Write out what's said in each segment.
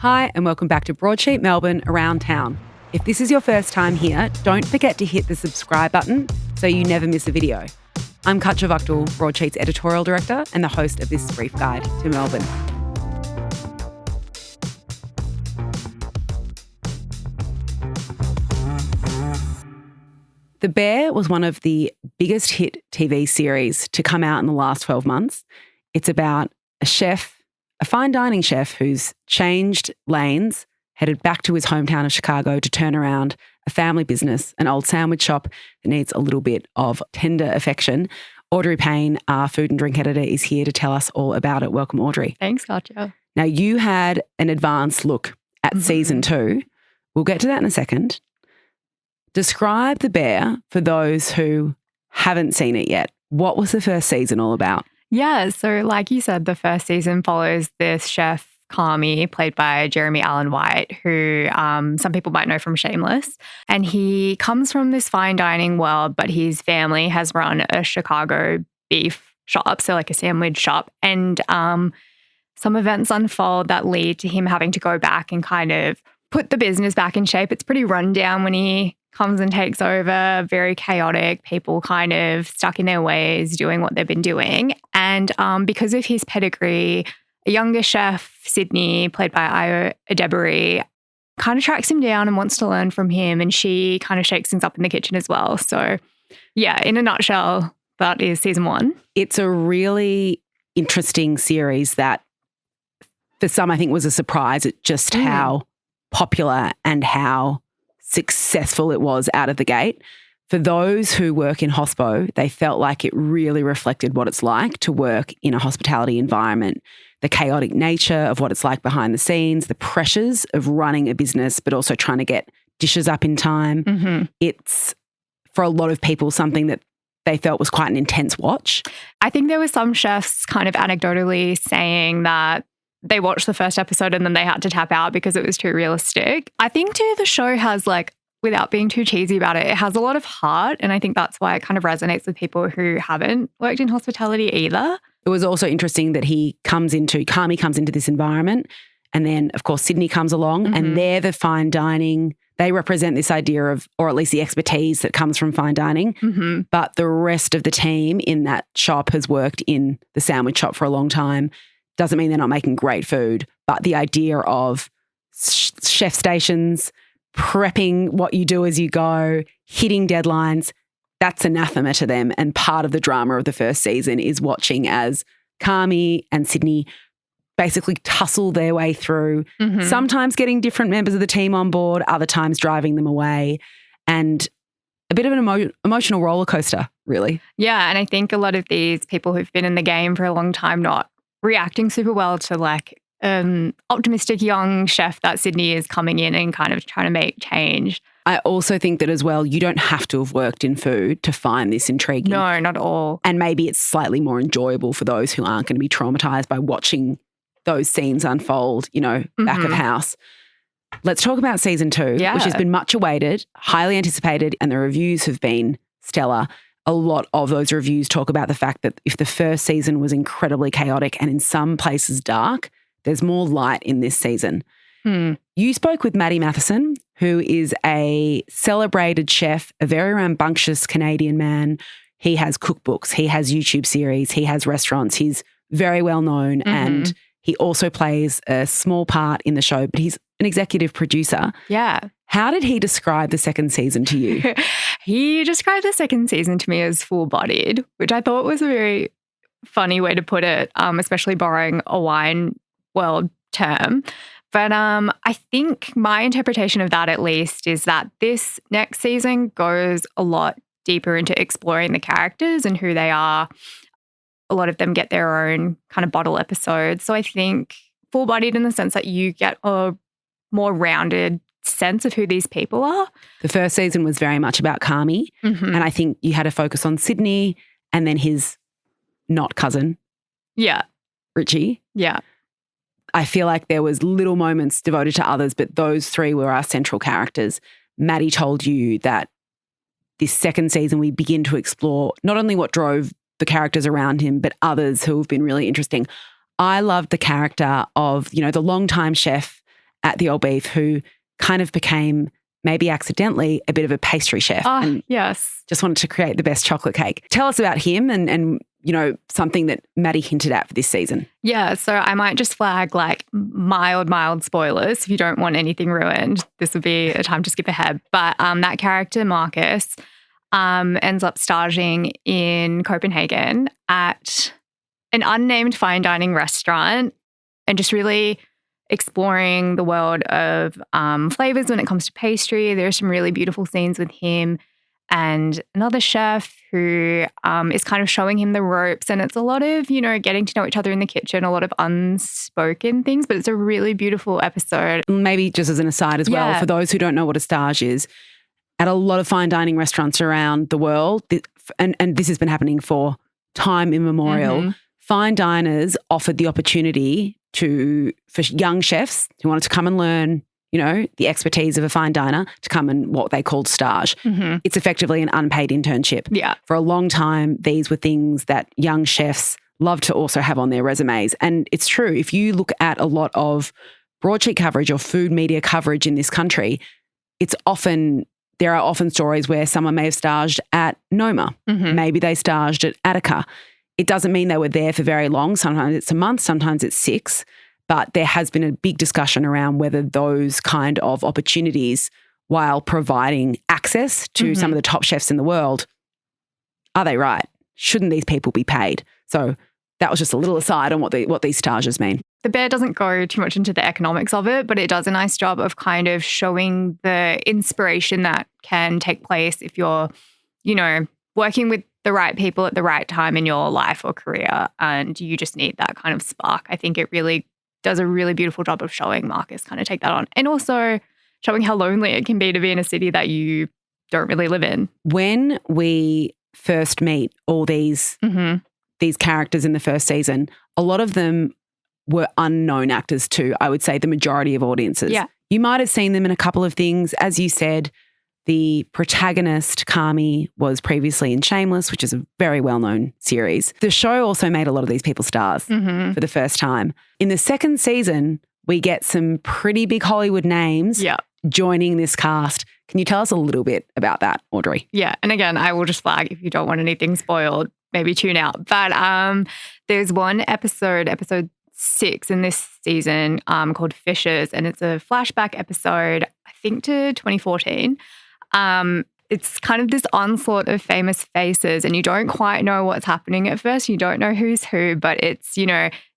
Hi, and welcome back to Broadsheet Melbourne Around Town. If this is your first time here, don't forget to hit the subscribe button so you never miss a video. I'm Katja Vakdal, Broadsheet's editorial director and the host of this brief guide to Melbourne. The Bear was one of the biggest hit TV series to come out in the last 12 months. It's about a chef, a fine dining chef who's changed lanes, headed back to his hometown of Chicago to turn around a family business, an old sandwich shop that needs a little bit of tender affection. Audrey Payne, our food and drink editor, is here to tell us all about it. Welcome, Audrey. Thanks, Katja. Now, you had an advanced look at season 2. We'll get to that in a second. Describe The Bear for those who haven't seen it yet. What was the first season all about? Yeah, so like you said, the first season follows this chef, Carmy, played by Jeremy Allen White, who some people might know from Shameless. And he comes from this fine dining world, but his family has run a Chicago beef shop, so like a sandwich shop. And some events unfold that lead to him having to go back and kind of put the business back in shape. It's pretty rundown when he comes and takes over, very chaotic, people kind of stuck in their ways, doing what they've been doing. And because of his pedigree, a younger chef, Sydney, played by Ayo Edebiri, kind of tracks him down and wants to learn from him. And she kind of shakes things up in the kitchen as well. So yeah, in a nutshell, that is season 1. It's a really interesting series that for some I think was a surprise at just how popular and how successful it was out of the gate. For those who work in hospo, they felt like it really reflected what it's like to work in a hospitality environment, the chaotic nature of what it's like behind the scenes, the pressures of running a business, but also trying to get dishes up in time. It's, for a lot of people, something that they felt was quite an intense watch. I think there were some chefs kind of anecdotally saying that they watched the first episode and then they had to tap out because it was too realistic. I think too the show has, like, without being too cheesy about it, it has a lot of heart, and I think that's why it kind of resonates with people who haven't worked in hospitality either. It was also interesting that Carmy comes into this environment, and then of course Sydney comes along and they're the fine dining. They represent this idea of, or at least the expertise that comes from fine dining. But the rest of the team in that shop has worked in the sandwich shop for a long time. Doesn't mean they're not making great food, but the idea of chef stations, prepping what you do as you go, hitting deadlines, that's anathema to them. And part of the drama of the first season is watching as Carmy and Sydney basically tussle their way through, sometimes getting different members of the team on board, other times driving them away, and a bit of an emotional roller coaster, really. Yeah, and I think a lot of these people who've been in the game for a long time not reacting super well to, like, optimistic young chef that Sydney is coming in and kind of trying to make change. I also think that as well, you don't have to have worked in food to find this intriguing. No, not at all. And maybe it's slightly more enjoyable for those who aren't going to be traumatized by watching those scenes unfold, back of house. Let's talk about season 2, which has been much awaited, highly anticipated, and the reviews have been stellar. A lot of those reviews talk about the fact that if the first season was incredibly chaotic and in some places dark, there's more light in this season. You spoke with Matty Matheson, who is a celebrated chef, a very rambunctious Canadian man. He has cookbooks, he has YouTube series, he has restaurants. He's very well known and he also plays a small part in the show, but he's an executive producer. Yeah. How did he describe the second season to you? He described the second season to me as full-bodied, which I thought was a very funny way to put it, especially borrowing a wine world term. But I think my interpretation of that, at least, is that this next season goes a lot deeper into exploring the characters and who they are. A lot of them get their own kind of bottle episodes. So I think full-bodied in the sense that you get a more rounded sense of who these people are. The first season was very much about Carmy, and I think you had a focus on Sydney and then his not cousin, Richie. Yeah. I feel like there was little moments devoted to others, but those 3 were our central characters. Maddie told you that this second season we begin to explore not only what drove the characters around him, but others who have been really interesting. I loved the character of, the longtime chef at the Old Beef who kind of became, maybe accidentally, a bit of a pastry chef. Oh, yes. Just wanted to create the best chocolate cake. Tell us about him and something that Maddie hinted at for this season. Yeah, so I might just flag like mild spoilers. If you don't want anything ruined, this would be a time to skip ahead. But that character, Marcus, ends up starting in Copenhagen at an unnamed fine dining restaurant and just really exploring the world of flavors when it comes to pastry. There are some really beautiful scenes with him and another chef who is kind of showing him the ropes. And it's a lot of, getting to know each other in the kitchen, a lot of unspoken things, but it's a really beautiful episode. Maybe just as an aside as well, for those who don't know what a stage is, at a lot of fine dining restaurants around the world, and this has been happening for time immemorial, fine diners offered the opportunity for young chefs who wanted to come and learn the expertise of a fine diner to come and what they called stage. It's effectively an unpaid internship. Yeah. For a long time, these were things that young chefs loved to also have on their resumes. And it's true, if you look at a lot of broadsheet coverage or food media coverage in this country, there are often stories where someone may have staged at Noma. Maybe they staged at Attica. It doesn't mean they were there for very long. Sometimes it's a month, sometimes it's 6. But there has been a big discussion around whether those kind of opportunities, while providing access to some of the top chefs in the world, are they right? Shouldn't these people be paid? So that was just a little aside on what these stages mean. The Bear doesn't go too much into the economics of it, but it does a nice job of kind of showing the inspiration that can take place if you're, working with the right people at the right time in your life or career, and you just need that kind of spark. I think it really does a really beautiful job of showing Marcus kind of take that on, and also showing how lonely it can be to be in a city that you don't really live in. When we first meet all these characters in the first season, a lot of them were unknown actors too, I would say the majority of audiences. Yeah. You might have seen them in a couple of things. As you said, the protagonist, Kami, was previously in Shameless, which is a very well-known series. The show also made a lot of these people stars for the first time. In the second season, we get some pretty big Hollywood names joining this cast. Can you tell us a little bit about that, Audrey? Yeah. And again, I will just flag if you don't want anything spoiled, maybe tune out. But there's one episode 6 in this season called Fishes, and it's a flashback episode, I think to 2014. It's kind of this onslaught of famous faces, and you don't quite know what's happening at first. You don't know who's who, but it's,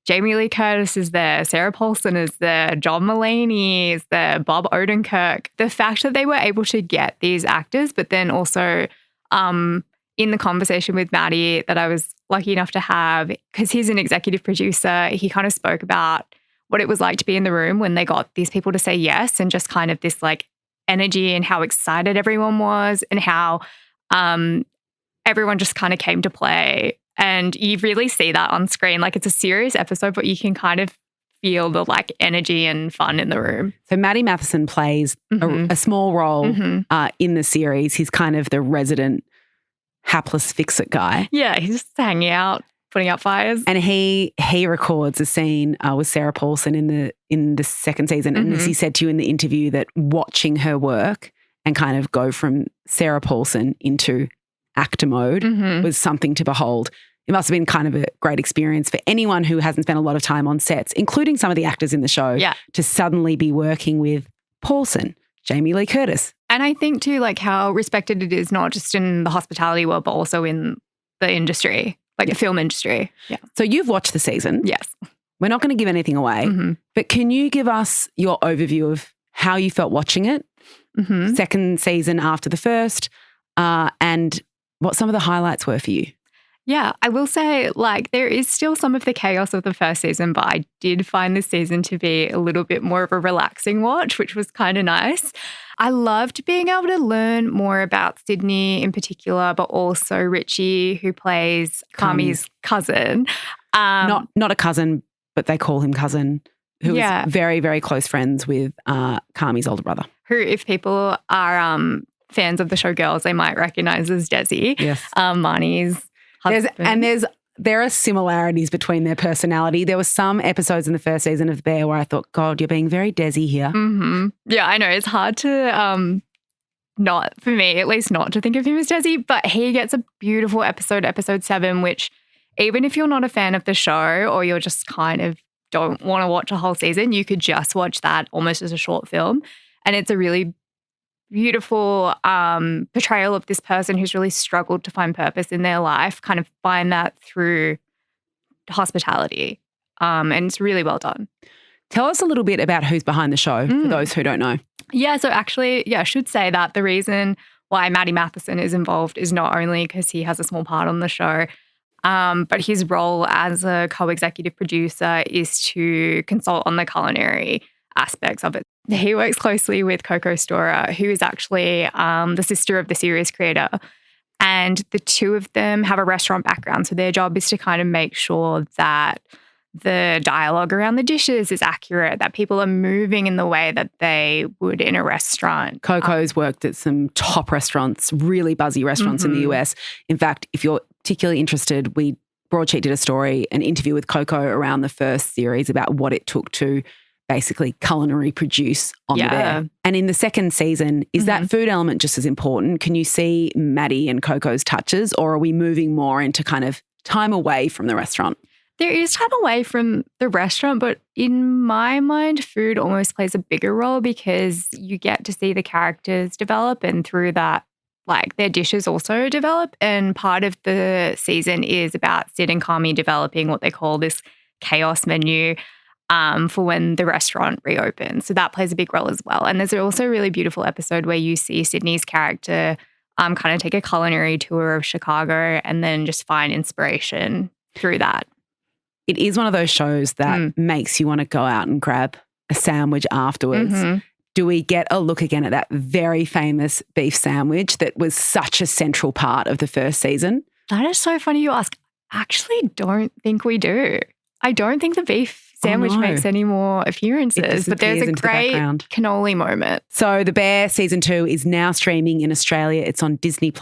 Jamie Lee Curtis is there, Sarah Paulson is there, John Mulaney is there, Bob Odenkirk. The fact that they were able to get these actors, but then also in the conversation with Maddie that I was lucky enough to have, because he's an executive producer, he kind of spoke about what it was like to be in the room when they got these people to say yes, and just kind of this like energy and how excited everyone was, and how everyone just kind of came to play. And you really see that on screen. Like, it's a serious episode, but you can kind of feel the like energy and fun in the room. So Maddie Matheson plays a small role in the series. He's kind of the resident hapless fix-it guy. Yeah, he's just hanging out, putting out fires. And he records a scene with Sarah Paulson in the second season. And as he said to you in the interview, that watching her work and kind of go from Sarah Paulson into actor mode was something to behold. It must have been kind of a great experience for anyone who hasn't spent a lot of time on sets, including some of the actors in the show, to suddenly be working with Paulson, Jamie Lee Curtis. And I think too, like, how respected it is, not just in the hospitality world, but also in the industry, like the film industry. Yeah. So you've watched the season. Yes. We're not going to give anything away, but can you give us your overview of how you felt watching it, second season after the first, and what some of the highlights were for you? Yeah, I will say, like, there is still some of the chaos of the first season, but I did find this season to be a little bit more of a relaxing watch, which was kind of nice. I loved being able to learn more about Sydney in particular, but also Richie, who plays Kami's cousin. Not a cousin, but they call him cousin, who is very, very close friends with Kami's older brother. Who, if people are fans of the show Girls, they might recognise as Desi. Yes. Marnie's husband. There's there are similarities between their personality. There were some episodes in the first season of The Bear where I thought, God, you're being very Desi here. Mm-hmm. Yeah, I know. It's hard to not, for me at least, not to think of him as Desi, but he gets a beautiful episode 7, which even if you're not a fan of the show or you're just kind of don't want to watch a whole season, you could just watch that almost as a short film. And it's a really beautiful portrayal of this person who's really struggled to find purpose in their life, kind of find that through hospitality. And it's really well done. Tell us a little bit about who's behind the show for those who don't know. Yeah, so actually, I should say that the reason why Matty Matheson is involved is not only because he has a small part on the show, but his role as a co-executive producer is to consult on the culinary aspects of it. He works closely with Coco Stora, who is actually the sister of the series creator. And the two of them have a restaurant background. So their job is to kind of make sure that the dialogue around the dishes is accurate, that people are moving in the way that they would in a restaurant. Coco's worked at some top restaurants, really buzzy restaurants in the US. In fact, if you're particularly interested, Broadsheet did a story, an interview with Coco around the first series about what it took to basically culinary produce on the Bear. And in the second season, is that food element just as important? Can you see Maddie and Coco's touches, or are we moving more into kind of time away from the restaurant? There is time away from the restaurant, but in my mind, food almost plays a bigger role because you get to see the characters develop, and through that, like, their dishes also develop. And part of the season is about Sid and Kami developing what they call this chaos menu for when the restaurant reopens. So that plays a big role as well. And there's also a really beautiful episode where you see Sydney's character kind of take a culinary tour of Chicago and then just find inspiration through that. It is one of those shows that makes you want to go out and grab a sandwich afterwards. Do we get a look again at that very famous beef sandwich that was such a central part of the first season? That is so funny you ask. I actually don't think we do. I don't think the beef sandwich makes any more appearances, but there's a great cannoli moment. So The Bear Season 2 is now streaming in Australia. It's on Disney+.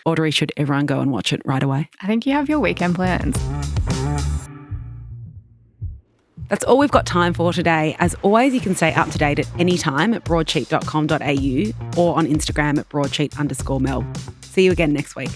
Audrey, should everyone go and watch it right away? I think you have your weekend plans. That's all we've got time for today. As always, you can stay up to date at any time at broadsheet.com.au or on Instagram at broadsheet_Mel. See you again next week.